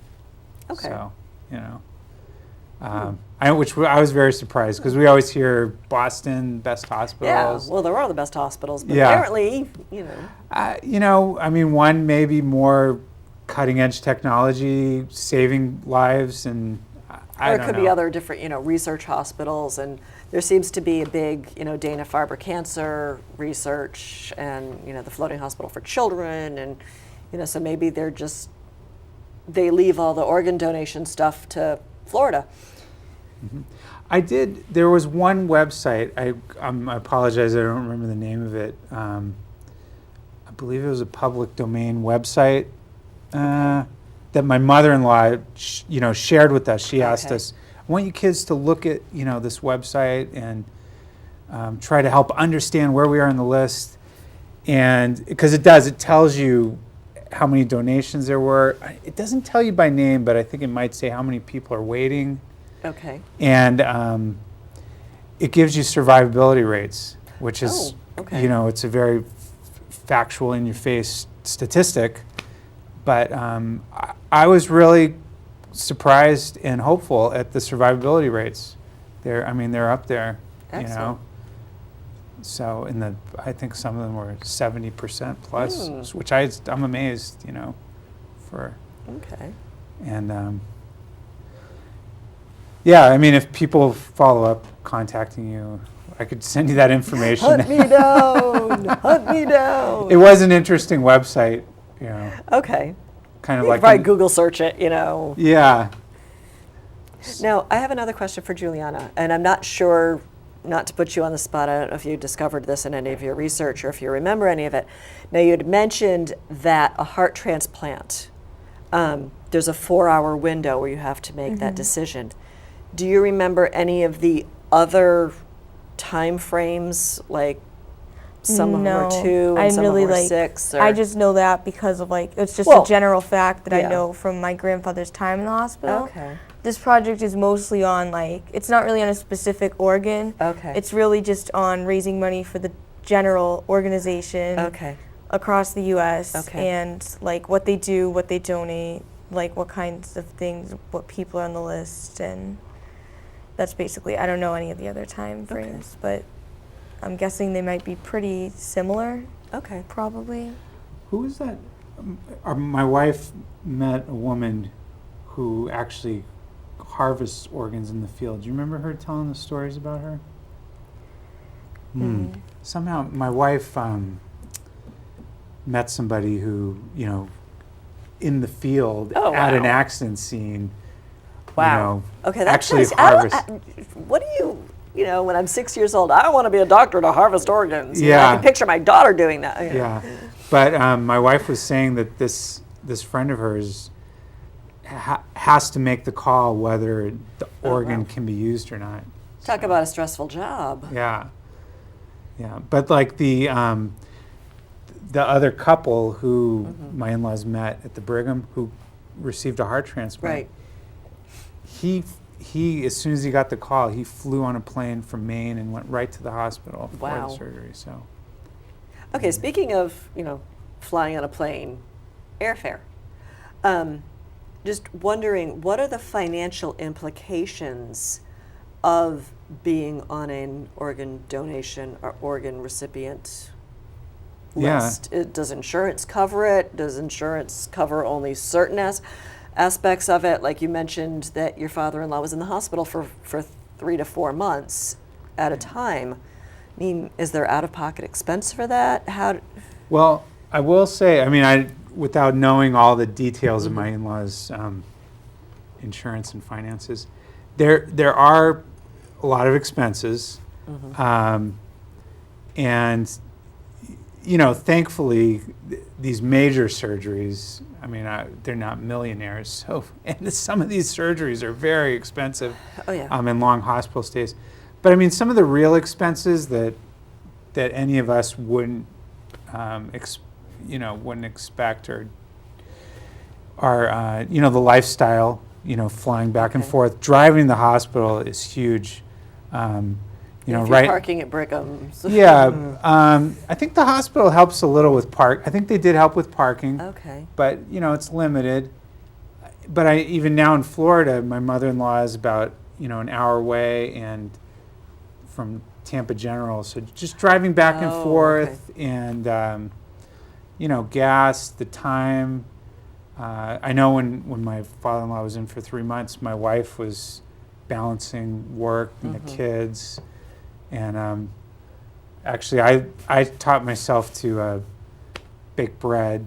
Okay. So, which I was very surprised because we always hear Boston, best Yeah. hospitals. Well, there are the best hospitals, but Yeah. apparently, One maybe more cutting edge technology, saving lives, and I or it don't could know. be other different, research hospitals, and there seems to be a big, Dana-Farber cancer research, and the Floating Hospital for Children, and so maybe they leave all the organ donation stuff to Florida. There was one website, I apologize, I don't remember the name of it. I believe it was a public domain website that my mother-in-law, shared with us. She asked Okay. us, I want you kids to look at, this website and try to help understand where we are on the list. And because it tells you how many donations there were. It doesn't tell you by name, but I think it might say how many people are waiting. Okay. And it gives you survivability rates, which is, Oh, okay. it's a very factual, in-your-face statistic. But I was really surprised and hopeful at the survivability rates. They're up there, Excellent. So I think some of them were 70% plus, Mm. which I'm amazed, for. Okay. And yeah, if people follow up contacting you, I could send you that information. Hunt me down. Hunt me down. It was an interesting website, Okay. kind of You like. could probably Google search it, Yeah. Now, I have another question for Juliana, and I'm not sure, not to put you on the spot, I don't know if you discovered this in any of your research or if you remember any of it. Now, you had mentioned that a heart transplant, there's a 4-hour window where you have to make that decision. Do you remember any of the other time frames, like some of them No, are 2 and I'm some really of them are like 6? Or? I just know that because of it's just Well, a general fact that yeah. I know from my grandfather's time in the hospital. Okay. This project is mostly on it's not really on a specific organ. Okay. It's really just on raising money for the general organization Okay. across the U.S. Okay. and what they do, what they donate, what kinds of things, what people are on the list, and that's basically. I don't know any of the other time frames, but I'm guessing they might be pretty similar, Okay. probably. Who is that? my wife met a woman who actually harvests organs in the field. Do you remember her telling the stories about her? Mm. Somehow my wife met somebody who, in the field Oh, at an wow. accident scene, Wow. Okay, that's actually nice. I don't- harvest. what do you, when I'm 6 years old, I want to be a doctor to harvest organs. You know, I Yeah. can picture my daughter doing that. you know. Yeah, but my wife was saying that this friend of hers has to make the call whether the Oh, organ wow. can be used or not. Talk about a stressful job. Yeah, but like the other couple who Mm-hmm. my in-laws met at the Brigham who received a heart transplant. Right. He as soon as he got the call, he flew on a plane from Maine and went right to the hospital for Wow. the surgery. So Okay, speaking of, flying on a plane, airfare. Just wondering, what are the financial implications of being on an organ donation or organ recipient Yeah. list? Does insurance cover it? Does insurance cover only certain aspects of it? Like you mentioned that your father-in-law was in the hospital for 3 to 4 months at a time. I mean, is there out-of-pocket expense for that? Well, I will say, without knowing all the details of my in-laws' insurance and finances, there are a lot of expenses, and thankfully, these major surgeries. They're not millionaires, so and some of these surgeries are very expensive. Oh, yeah. And long hospital stays, but some of the real expenses that any of us wouldn't wouldn't expect or are the lifestyle, flying back and Okay. forth, driving the hospital is huge. If you're right. parking at Brigham's. Yeah, I think the hospital helps a little with I think they did help with parking, Okay. but it's limited. But even now in Florida, my mother-in-law is about an hour away and from Tampa General, so just driving back and Oh, forth and gas, the time. I know when my father-in-law was in for 3 months, my wife was balancing work and the kids, and actually I taught myself to bake bread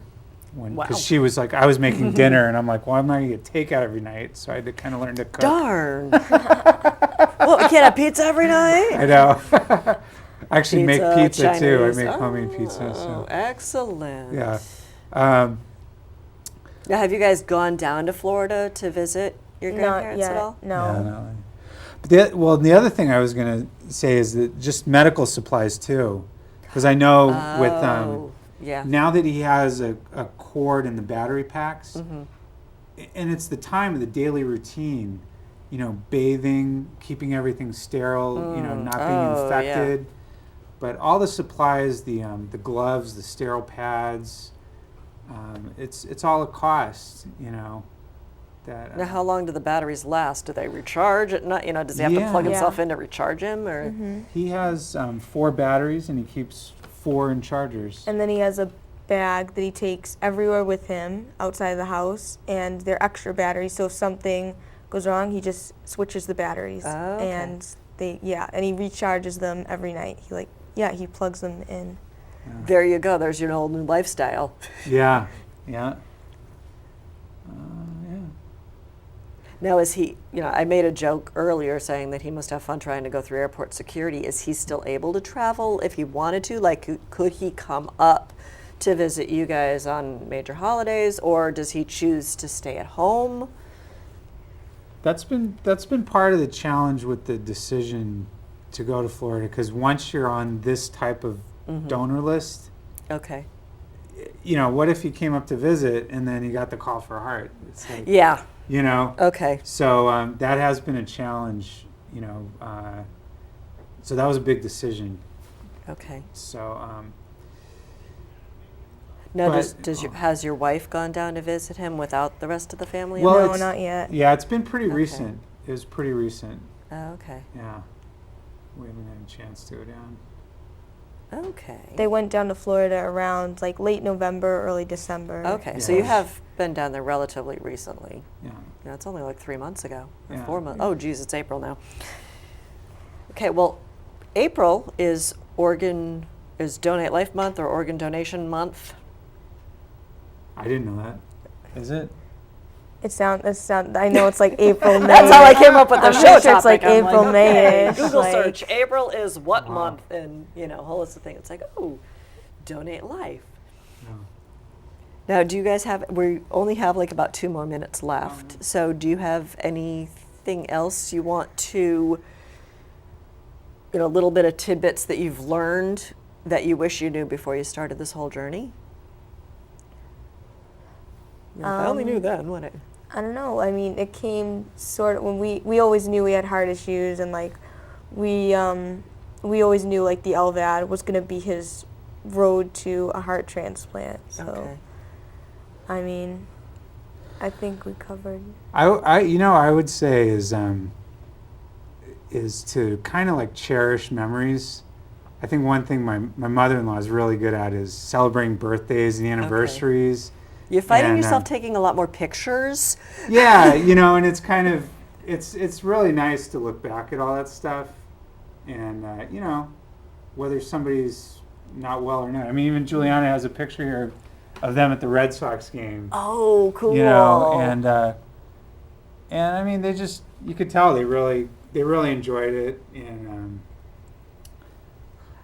because Wow. she was like, I was making dinner and I'm like, well, I'm not gonna get takeout every night, so I had to kind of learn to cook. Darn. Well, we can't have pizza every night. I know. I actually make pizza too. I Chinese. make homemade pizza. Oh, So excellent. yeah. Now, have you guys gone down to Florida to visit your Not grandparents yet. at all? No. No. But the other thing I was going to say is that just medical supplies too, because I know with Oh, yeah. now that he has a cord and the battery packs, Mm-hmm. and it's the time of the daily routine, bathing, keeping everything sterile, not being Oh, yeah. infected. But all the supplies, the gloves, the sterile pads, it's all a cost, That Now, how long do the batteries last? Do they recharge at night? Does he have to Yeah. plug Yeah. himself in to recharge him? Or he has 4 batteries and he keeps 4 in chargers. And then he has a bag that he takes everywhere with him outside of the house, and they're extra batteries. So if something goes wrong, he just switches the batteries, Oh, okay. and and he recharges them every night. He plugs them in. there you go. There's your old new lifestyle. Yeah, yeah. Now, is he, I made a joke earlier saying that he must have fun trying to go through airport security. Is he still able to travel if he wanted to? Like, could he come up to visit you guys on major holidays, or does he choose to stay at home? That's been part of the challenge with the decision to go to Florida, because once you're on this type of donor list, Okay. what if he came up to visit and then he got the call for a heart? It's like, Yeah. Okay. So that has been a challenge, so that was a big decision. Okay. So Now, But- has your wife gone down to visit him without the rest of the family? Well, No, it's- not yet. yeah, it's been pretty Okay. recent. It was pretty recent. Oh, okay. Yeah, we haven't had a chance to go down. Okay. They went down to Florida around like late November, early December. Okay, so Yeah. you have been down there relatively recently. Yeah. Yeah, it's only like 3 months ago, or Yeah. 4 months. Oh, geez, it's April now. Okay, well, April is Donate Life Month or Organ Donation Month. I didn't know that. Is it? I know it's like April, May. That's how I came up with the I'm show pretty sure it's topic. like I'm April, okay, May-ish. Google like- search, April is what Wow. month? And, whole list of things. It's like, oh, Donate Life. No. Now, do you guys we only have like about 2 more minutes left. So do you have anything else you want to, a little bit of tidbits that you've learned that you wish you knew before you started this whole journey? If I only knew then, wouldn't it? I don't know. I mean, it came sort of when we always knew we had heart issues, and like we always knew like the LVAD was going to be his road to a heart transplant. So Okay. I mean, I think we covered. I would say is to kind of like cherish memories. I think one thing my mother-in-law is really good at is celebrating birthdays and anniversaries. You're finding And, yourself taking a lot more pictures. Yeah, and it's kind of it's really nice to look back at all that stuff, and whether somebody's not well or not. I mean, even Juliana has a picture here of them at the Red Sox game. Oh, cool. And I mean, you could tell they really enjoyed it, and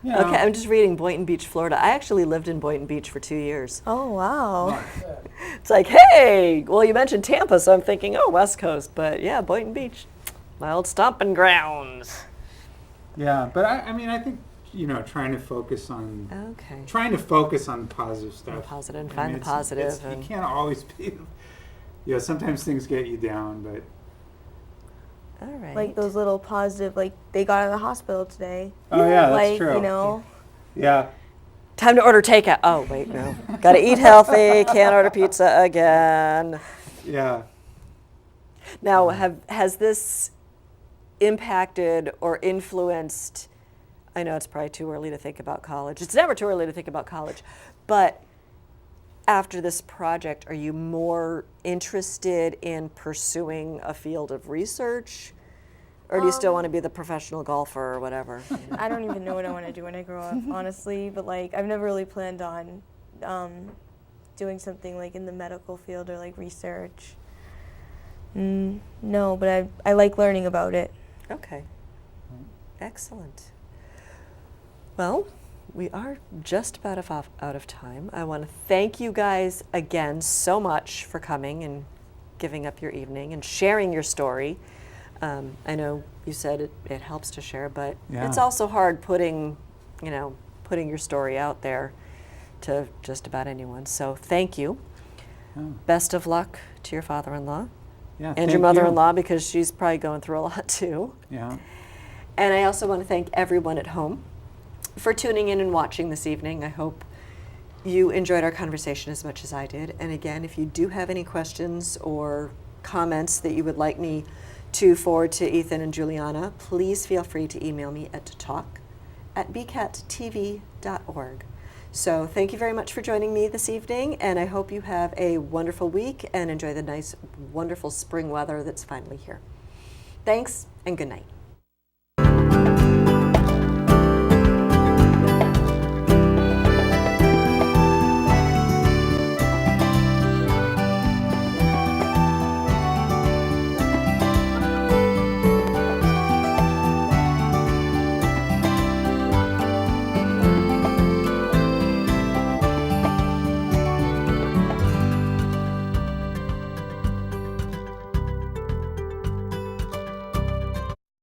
Okay, I'm just reading Boynton Beach, Florida. I actually lived in Boynton Beach for 2 years. Oh wow! It's like, hey, well, you mentioned Tampa, so I'm thinking, oh, West Coast. But yeah, Boynton Beach, my old stomping grounds. yeah. But I mean, I think trying to focus on Okay. the positive stuff. Positive, and I find mean, the positive. you and- can't always be. Sometimes things get you down, but All right. Like those little positive, like they got out of the hospital today. oh yeah, that's like true. Yeah. Time to order takeout. Oh, wait, no. Got to eat healthy. Can't order pizza again. Yeah. Now, has this impacted or influenced? I know it's probably too early to think about college. It's never too early to think about college. But after this project, are you more interested in pursuing a field of research? Or do you still want to be the professional golfer or whatever? I don't even know what I want to do when I grow up, honestly. But like, I've never really planned on doing something like in the medical field or like research. No, but I like learning about it. Okay. Excellent. Well, we are just about out of time. I want to thank you guys again so much for coming and giving up your evening and sharing your story. I know you said it helps to share, but Yeah. it's also hard putting your story out there to just about anyone. So thank you. Oh, Best of luck to your father-in-law yeah. and thank your you. mother-in-law, because she's probably going through a lot too. Yeah. And I also want to thank everyone at home for tuning in and watching this evening. I hope you enjoyed our conversation as much as I did. And again, if you do have any questions or comments that you would like me to forward to Ethan and Juliana, please feel free to email me at talk@bcattv.org. So thank you very much for joining me this evening, and I hope you have a wonderful week and enjoy the nice, wonderful spring weather that's finally here. Thanks, and good night.